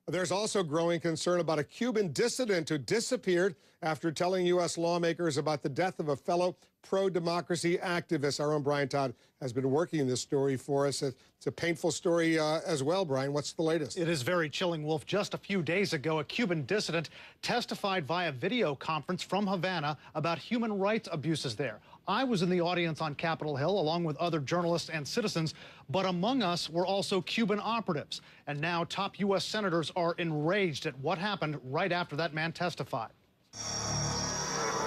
There's also growing concern about a Cuban dissident who disappeared after telling U.S. lawmakers about the death of a fellow pro-democracy activist. Our own Brian Todd has been working this story for us. It's a painful story as well, Brian. What's the latest? It is very chilling, Wolf. Just a few days ago, a Cuban dissident testified via video conference from Havana about human rights abuses there. I was in the audience on Capitol Hill along with other journalists and citizens, but among us were also Cuban operatives. And now top U.S. senators are enraged at what happened right after that man testified.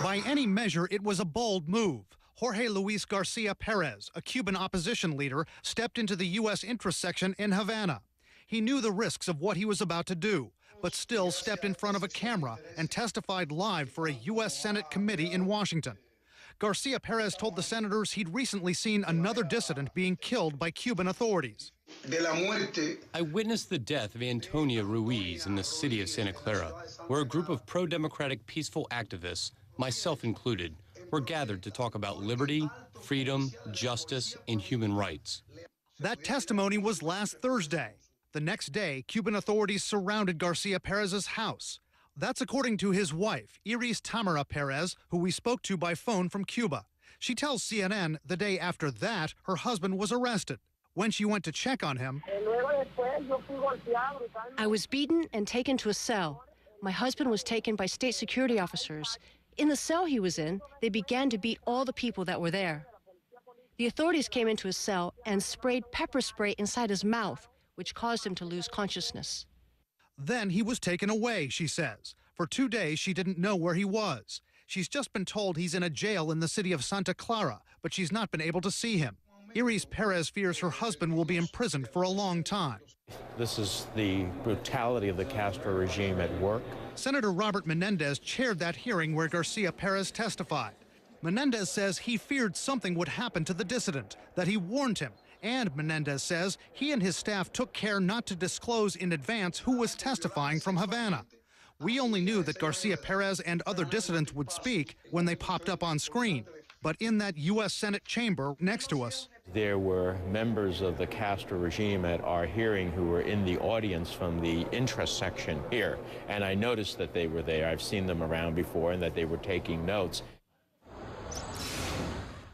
By any measure, it was a bold move. Jorge Luis Garcia Perez, a Cuban opposition leader, stepped into the U.S. interest section in Havana. He knew the risks of what he was about to do, but still stepped in front of a camera and testified live for a U.S. Senate committee in Washington. Garcia Perez told the senators he'd recently seen another dissident being killed by Cuban authorities. I witnessed the death of Antonia Ruiz in the city of Santa Clara, where a group of pro-democratic peaceful activists, myself included, were gathered to talk about liberty, freedom, justice, and human rights. That testimony was last Thursday. The next day, Cuban authorities surrounded Garcia Perez's house. That's according to his wife, Iris Tamara Perez, who we spoke to by phone from Cuba. She tells CNN the day after that, her husband was arrested. When she went to check on him, I was beaten and taken to a cell. My husband was taken by state security officers. In the cell he was in, they began to beat all the people that were there. The authorities came into his cell and sprayed pepper spray inside his mouth, which caused him to lose consciousness. Then he was taken away, she says. For 2 days, she didn't know where he was. She's just been told he's in a jail in the city of Santa Clara, but she's not been able to see him. Iris Perez fears her husband will be imprisoned for a long time. This is the brutality of the Castro regime at work. Senator Robert Menendez chaired that hearing where Garcia Perez testified. Menendez says he feared something would happen to the dissident, that he warned him. And Menendez says he and his staff took care not to disclose in advance who was testifying from Havana. We only knew that Garcia Perez and other dissidents would speak when they popped up on screen. But in that U.S. Senate chamber next to us, there were members of the Castro regime at our hearing who were in the audience from the interest section here. And I noticed that they were there. I've seen them around before and that they were taking notes.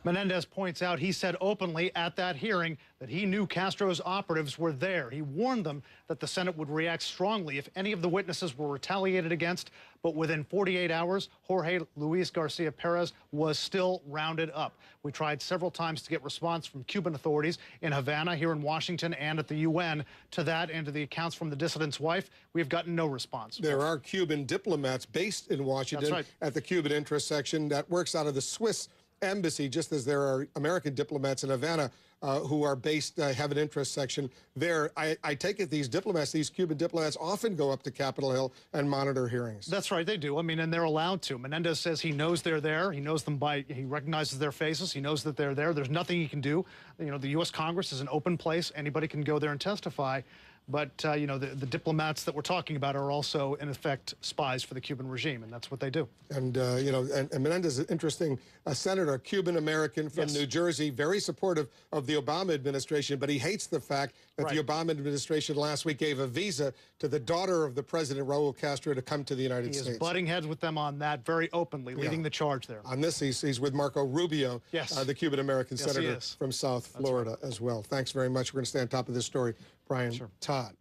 Menendez points out he said openly at that hearing that he knew Castro's operatives were there. He warned them that the Senate would react strongly if any of the witnesses were retaliated against. But within 48 hours, Jorge Luis Garcia Perez was still rounded up. We tried several times to get response from Cuban authorities in Havana, here in Washington, and at the UN. To that and to the accounts from the dissident's wife, we've gotten no response. There are Cuban diplomats based in Washington at the Cuban interest section that works out of the Swiss embassy, just as there are American diplomats in Havana who are based, have an interest section there. I take it these diplomats, these Cuban diplomats, often go up to Capitol Hill and monitor hearings. That's right, they do. I mean, and they're allowed to. Menendez says he knows they're there. He knows them he recognizes their faces. He knows that they're there. There's nothing he can do. You know, the U.S. Congress is an open place. Anybody can go there and testify. But, you know, the diplomats that we're talking about are also, in effect, spies for the Cuban regime, and that's what they do. And, you know, and Menendez is an interesting senator, Cuban-American from New Jersey, very supportive of the Obama administration, but he hates the fact that the Obama administration last week gave a visa to the daughter of the president, Raul Castro, to come to the United States. He is butting heads with them on that very openly, leading the charge there. On this, he's with Marco Rubio, the Cuban-American senator from South Florida as well. Thanks very much. We're going to stay on top of this story. Brian, Todd.